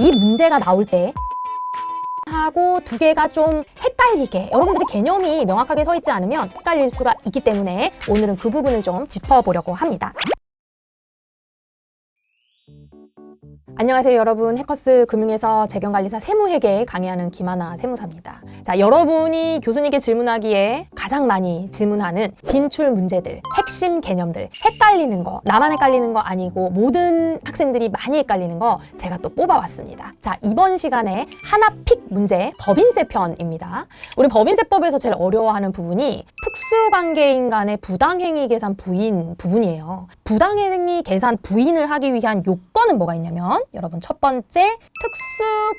이 문제가 나올 때 하고 두 개가 좀 헷갈리게 여러분들이 개념이 명확하게 서 있지 않으면 헷갈릴 수가 있기 때문에 오늘은 그 부분을 좀 짚어보려고 합니다. 안녕하세요 여러분, 해커스 금융에서 재경관리사 세무회계 강의하는 김하나 세무사입니다. 자, 여러분이 교수님께 질문하기에 가장 많이 질문하는 빈출 문제들, 핵심 개념들, 헷갈리는 거, 나만 헷갈리는 거 아니고 모든 학생들이 많이 헷갈리는 거 제가 또 뽑아왔습니다. 자, 이번 시간에 하나픽 문제 법인세 편입니다. 우리 법인세법에서 제일 어려워하는 부분이 특수관계인 간의 부당행위 계산 부인 부분이에요. 부당행위 계산 부인을 하기 위한 요건은 뭐가 있냐면 여러분, 첫 번째,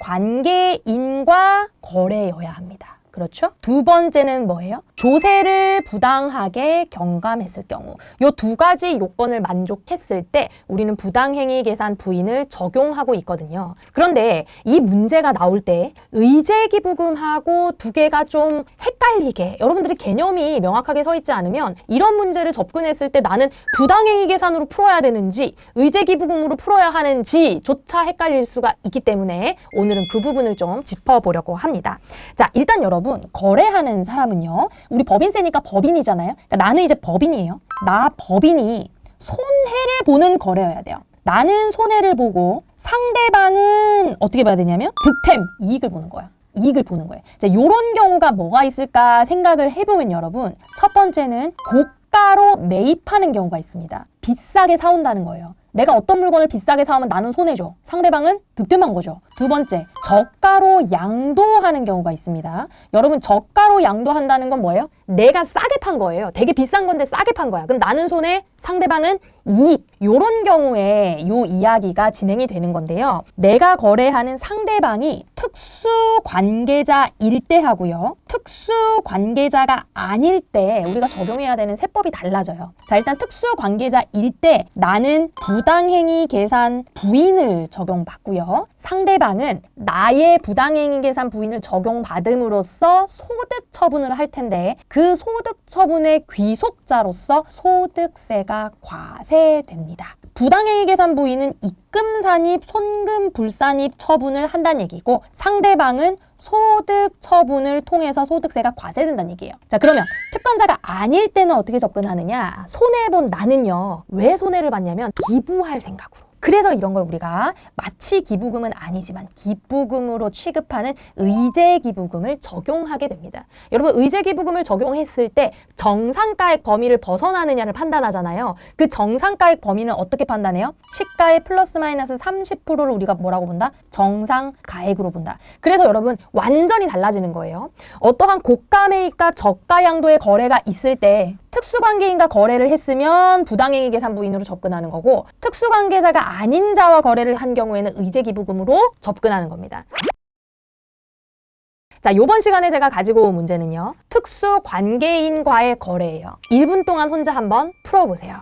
특수관계인과 거래여야 합니다. 그렇죠? 두 번째는 뭐예요? 조세를 부당하게 경감했을 경우. 요 두 가지 요건을 만족했을 때 우리는 부당행위 계산 부인을 적용하고 있거든요. 그런데 이 문제가 나올 때 의제기부금하고 두 개가 좀 헷갈리게 여러분들이 개념이 명확하게 서 있지 않으면 이런 문제를 접근했을 때 나는 부당행위 계산으로 풀어야 되는지 의제기부금으로 풀어야 하는지조차 헷갈릴 수가 있기 때문에 오늘은 그 부분을 좀 짚어보려고 합니다. 자, 일단 여러분, 거래하는 사람은요, 우리 법인세니까 법인이잖아요. 그러니까 나는 이제 법인이에요. 나 법인이 손해를 보는 거래여야 돼요. 나는 손해를 보고 상대방은 어떻게 봐야 되냐면 득템, 이익을 보는 거야. 이익을 보는 거예요. 자, 요런 경우가 뭐가 있을까 생각을 해보면 여러분, 첫 번째는 고가로 매입하는 경우가 있습니다. 비싸게 사온다는 거예요. 내가 어떤 물건을 비싸게 사오면 나는 손해죠. 상대방은 득템한 거죠. 두 번째, 저가로 양도하는 경우가 있습니다. 여러분, 저가로 양도한다는 건 뭐예요? 내가 싸게 판 거예요. 되게 비싼 건데 싸게 판 거야. 그럼 나는 손해, 상대방은 이익. 요런 경우에 요 이야기가 진행이 되는 건데요. 내가 거래하는 상대방이 특수관계자일 때 하고요. 특수관계자가 아닐 때 우리가 적용해야 되는 세법이 달라져요. 자, 일단 특수관계자일 때 나는 부당행위 계산 부인을 적용받고요. 상대방은 나의 부당행위 계산 부인을 적용받음으로써 소득 처분을 할 텐데 그 소득 처분의 귀속자로서 소득세가 과세됩니다. 부당행위 계산 부인은 입금 산입, 손금 불산입 처분을 한다는 얘기고 상대방은 소득 처분을 통해서 소득세가 과세된다는 얘기예요. 자, 그러면 특권자가 아닐 때는 어떻게 접근하느냐? 손해본 나는요, 왜 손해를 봤냐면 기부할 생각으로. 그래서 이런 걸 우리가 마치 기부금은 아니지만 기부금으로 취급하는 의제기부금을 적용하게 됩니다. 여러분, 의제기부금을 적용했을 때 정상가액 범위를 벗어나느냐를 판단하잖아요. 그 정상가액 범위는 어떻게 판단해요? 시가의 플러스 마이너스 30%를 우리가 뭐라고 본다? 정상가액으로 본다. 그래서 여러분, 완전히 달라지는 거예요. 어떠한 고가 매입과 저가 양도의 거래가 있을 때 특수관계인과 거래를 했으면 부당행위 계산 부인으로 접근하는 거고, 특수관계자가 아닌 자와 거래를 한 경우에는 의제기부금으로 접근하는 겁니다. 자, 이번 시간에 제가 가지고 온 문제는요, 특수관계인과의 거래예요. 1분 동안 혼자 한번 풀어보세요.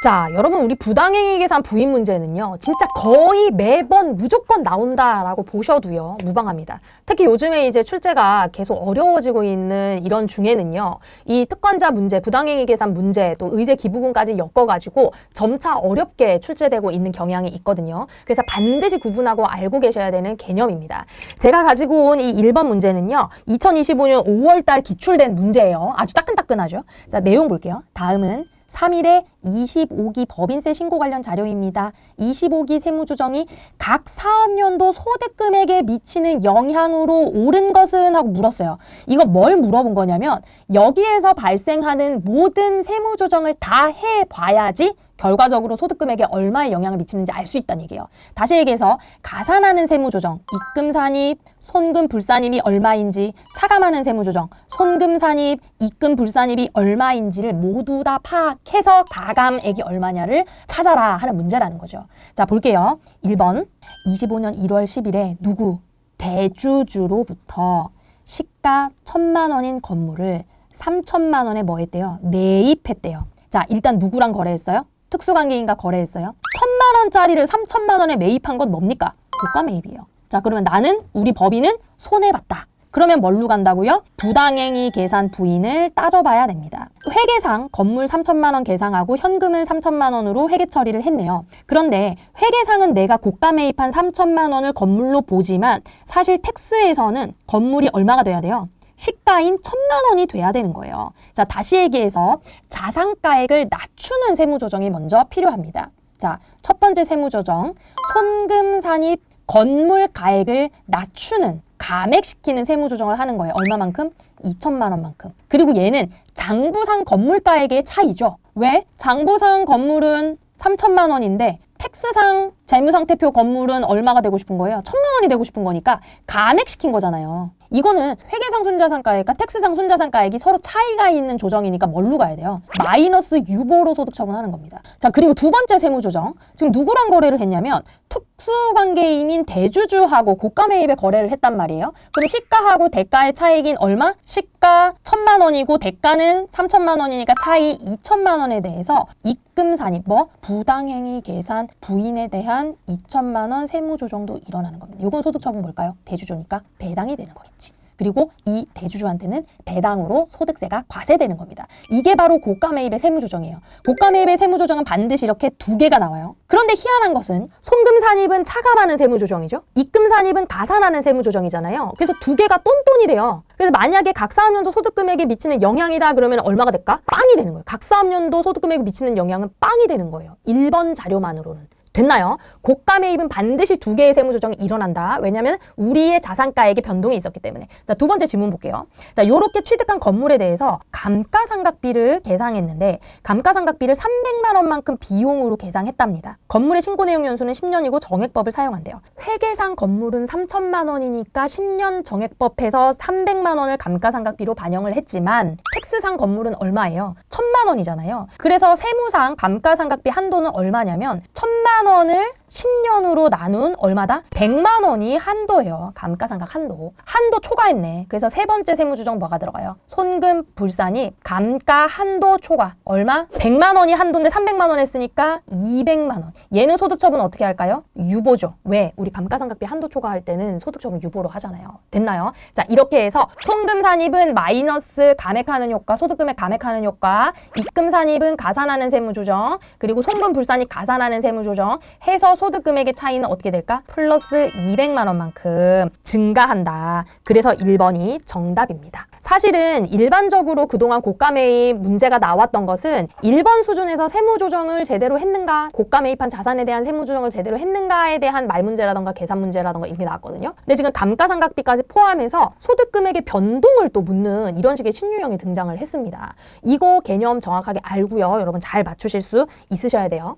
자, 여러분, 우리 부당행위 계산 부인 문제는요, 진짜 거의 매번 무조건 나온다라고 보셔도요, 무방합니다. 특히 요즘에 이제 출제가 계속 어려워지고 있는 이런 중에는요, 이 특권자 문제, 부당행위 계산 문제, 또 의제 기부금까지 엮어가지고 점차 어렵게 출제되고 있는 경향이 있거든요. 그래서 반드시 구분하고 알고 계셔야 되는 개념입니다. 제가 가지고 온 이 1번 문제는요, 2025년 5월달 기출된 문제예요. 아주 따끈따끈하죠. 자, 내용 볼게요. 다음은 3일에 25기 법인세 신고 관련 자료입니다. 25기 세무조정이 각 사업연도 소득금액에 미치는 영향으로 옳은 것은? 하고 물었어요. 이거 뭘 물어본 거냐면 여기에서 발생하는 모든 세무조정을 다 해봐야지 결과적으로 소득금액에 얼마의 영향을 미치는지 알 수 있다는 얘기예요. 다시 얘기해서 가산하는 세무조정, 입금 산입, 손금 불산입이 얼마인지, 차감하는 세무조정, 손금 산입, 입금 불산입이 얼마인지를 모두 다 파악해서 가감액이 얼마냐를 찾아라 하는 문제라는 거죠. 자, 볼게요. 1번, 25년 1월 10일에 누구? 대주주로부터 시가 1,000만 원인 건물을 3,000만 원에 뭐 했대요? 매입했대요. 자, 일단 누구랑 거래했어요? 특수관계인과 거래했어요. 1,000만 원짜리를 3,000만 원에 매입한 건 뭡니까? 고가 매입이에요. 자, 그러면 나는, 우리 법인은 손해봤다. 그러면 뭘로 간다고요? 부당행위 계산 부인을 따져봐야 됩니다. 회계상 건물 3천만 원 계상하고 현금을 3천만 원으로 회계 처리를 했네요. 그런데 회계상은 내가 고가 매입한 3천만 원을 건물로 보지만 사실 텍스에서는 건물이 얼마가 돼야 돼요? 시가인 1,000만 원이 돼야 되는 거예요. 자, 다시 얘기해서 자산가액을 낮추는 세무조정이 먼저 필요합니다. 자, 첫 번째 세무조정, 손금산입 건물 가액을 낮추는, 감액시키는 세무조정을 하는 거예요. 얼마만큼? 2천만 원만큼. 그리고 얘는 장부상 건물가액의 차이죠. 왜? 장부상 건물은 3천만 원인데 텍스상 재무상태표 건물은 얼마가 되고 싶은 거예요? 1,000만 원이 되고 싶은 거니까 감액시킨 거잖아요. 이거는 회계상 순자산가액과 텍스상 순자산가액이 서로 차이가 있는 조정이니까 뭘로 가야 돼요? 마이너스 유보로 소득처분하는 겁니다. 자, 그리고 두 번째 세무조정. 지금 누구랑 거래를 했냐면 특수관계인인 대주주하고 고가 매입의 거래를 했단 말이에요. 그럼 시가하고 대가의 차익인 얼마? 시가 1,000만 원이고 대가는 3천만 원이니까 차이 2천만 원에 대해서 입금산입, 부당행위 계산 부인에 대한 2천만 원 세무조정도 일어나는 겁니다. 이건 소득처분 뭘까요? 대주주니까 배당이 되는 거겠지. 그리고 이 대주주한테는 배당으로 소득세가 과세되는 겁니다. 이게 바로 고가 매입의 세무조정이에요. 고가 매입의 세무조정은 반드시 이렇게 두 개가 나와요. 그런데 희한한 것은 손금산입은 차감하는 세무조정이죠. 입금산입은 가산하는 세무조정이잖아요. 그래서 두 개가 똔똔이 돼요. 그래서 만약에 각사업년도 소득금액에 미치는 영향이다 그러면 얼마가 될까? 빵이 되는 거예요. 각사업년도 소득금액에 미치는 영향은 빵이 되는 거예요. 1번 자료만으로는. 됐나요? 고가 매입은 반드시 두 개의 세무조정이 일어난다. 왜냐하면 우리의 자산가액의 변동이 있었기 때문에. 자, 두 번째 질문 볼게요. 자, 요렇게 취득한 건물에 대해서 감가상각비를 계상했는데 감가상각비를 300만 원만큼 비용으로 계상했답니다. 건물의 신고 내용 연수는 10년이고 정액법을 사용한대요. 회계상 건물은 3천만 원이니까 10년 정액법에서 300만 원을 감가상각비로 반영을 했지만 텍스상 건물은 얼마예요? 1,000만 원이잖아요. 그래서 세무상 감가상각비 한도는 얼마냐면 1,000만 원을 10년으로 나눈 얼마다? 100만 원이 한도예요. 감가상각 한도. 한도 초과했네. 그래서 세 번째 세무조정 뭐가 들어가요? 손금 불산입 감가 한도 초과. 얼마? 100만 원이 한도인데 300만 원 했으니까 200만 원. 얘는 소득처분 어떻게 할까요? 유보죠. 왜? 우리 감가상각비 한도 초과할 때는 소득처분 유보로 하잖아요. 됐나요? 자, 이렇게 해서 손금산입은 마이너스 감액하는 효과, 소득금액 감액하는 효과, 입금산입은 가산하는 세무조정, 그리고 손금 불산입 가산하는 세무조정 해서 소득금액의 차이는 어떻게 될까? 플러스 200만 원만큼 증가한다. 그래서 1번이 정답입니다. 사실은 일반적으로 그동안 고가 매입 문제가 나왔던 것은 1번 수준에서 세무조정을 제대로 했는가, 고가 매입한 자산에 대한 세무조정을 제대로 했는가에 대한 말 문제라던가 계산 문제라던가 이렇게 나왔거든요. 근데 지금 감가상각비까지 포함해서 소득금액의 변동을 또 묻는 이런 식의 신유형이 등장을 했습니다. 이거 개념 정확하게 알고요. 여러분 잘 맞추실 수 있으셔야 돼요.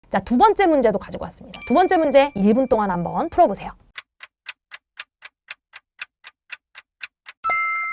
자, 두 번째 문제도 가지고 왔습니다. 두 번째 문제 1분 동안 한번 풀어보세요.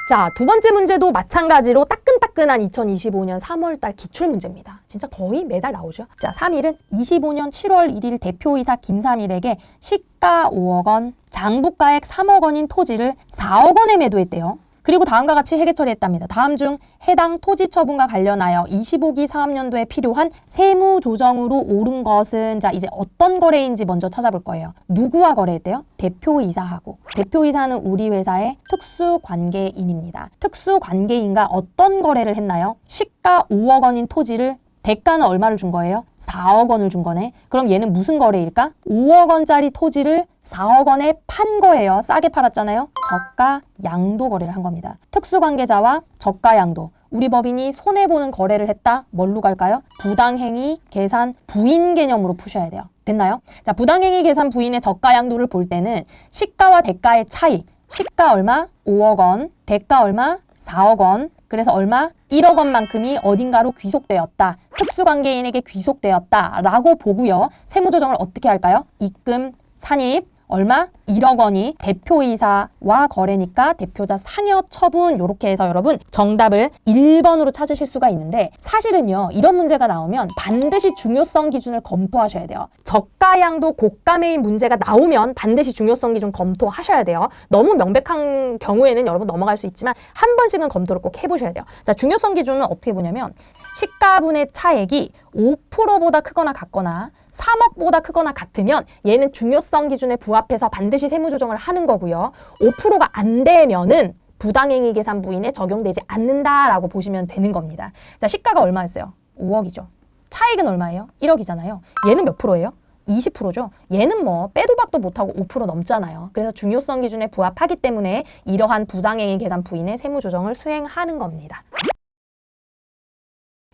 자, 두 번째 문제도 마찬가지로 따끈따끈한 2025년 3월달 기출문제입니다. 진짜 거의 매달 나오죠. 자, 3일은 25년 7월 1일 대표이사 김삼일에게 시가 5억 원, 장부가액 3억 원인 토지를 4억 원에 매도했대요. 그리고 다음과 같이 회계 처리했답니다. 다음 중 해당 토지 처분과 관련하여 25기 사업년도에 필요한 세무 조정으로 옳은 것은, 자, 이제 어떤 거래인지 먼저 찾아볼 거예요. 누구와 거래했대요? 대표이사하고. 대표이사는 우리 회사의 특수관계인입니다. 특수관계인과 어떤 거래를 했나요? 시가 5억 원인 토지를 대가는 얼마를 준 거예요? 4억 원을 준 거네. 그럼 얘는 무슨 거래일까? 5억 원짜리 토지를 4억 원에 판 거예요. 싸게 팔았잖아요. 저가 양도 거래를 한 겁니다. 특수관계자와 저가 양도. 우리 법인이 손해보는 거래를 했다. 뭘로 갈까요? 부당행위 계산 부인 개념으로 푸셔야 돼요. 됐나요? 자, 부당행위 계산 부인의 저가 양도를 볼 때는 시가와 대가의 차이. 시가 얼마? 5억 원. 대가 얼마? 4억 원. 그래서 얼마? 1억 원만큼이 어딘가로 귀속되었다. 특수관계인에게 귀속되었다. 라고 보고요. 세무조정을 어떻게 할까요? 입금, 산입, 얼마? 1억 원이 대표이사와 거래니까 대표자 상여 처분, 이렇게 해서 여러분 정답을 1번으로 찾으실 수가 있는데, 사실은요 이런 문제가 나오면 반드시 중요성 기준을 검토하셔야 돼요. 저가 양도 고가 매입 문제가 나오면 반드시 중요성 기준 검토하셔야 돼요. 너무 명백한 경우에는 여러분 넘어갈 수 있지만 한 번씩은 검토를 꼭 해보셔야 돼요. 자, 중요성 기준은 어떻게 보냐면 시가분의 차액이 5%보다 크거나 같거나 3억보다 크거나 같으면 얘는 중요성 기준에 부합해서 반드시 세무조정을 하는 거고요. 5%가 안 되면은 부당행위 계산 부인에 적용되지 않는다라고 보시면 되는 겁니다. 자, 시가가 얼마였어요? 5억이죠. 차익은 얼마예요? 1억이잖아요. 얘는 몇 프로예요? 20%죠. 얘는 뭐 빼도 박도 못하고 5% 넘잖아요. 그래서 중요성 기준에 부합하기 때문에 이러한 부당행위 계산 부인의 세무조정을 수행하는 겁니다.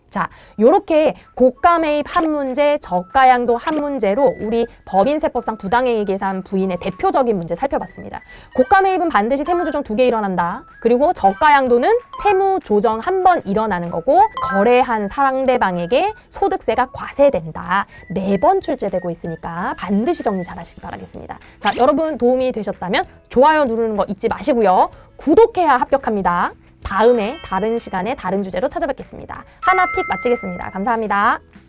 자, 요렇게 고가 매입 한 문제, 저가 양도 한 문제로 우리 법인세법상 부당행위 계산 부인의 대표적인 문제 살펴봤습니다. 고가 매입은 반드시 세무조정 2개 일어난다. 그리고 저가 양도는 세무조정 한 번 일어나는 거고 거래한 상대방에게 소득세가 과세된다. 매번 출제되고 있으니까 반드시 정리 잘 하시기 바라겠습니다. 자, 여러분 도움이 되셨다면 좋아요 누르는 거 잊지 마시고요. 구독해야 합격합니다. 다음에 다른 시간에 다른 주제로 찾아뵙겠습니다. 하나 픽 마치겠습니다. 감사합니다.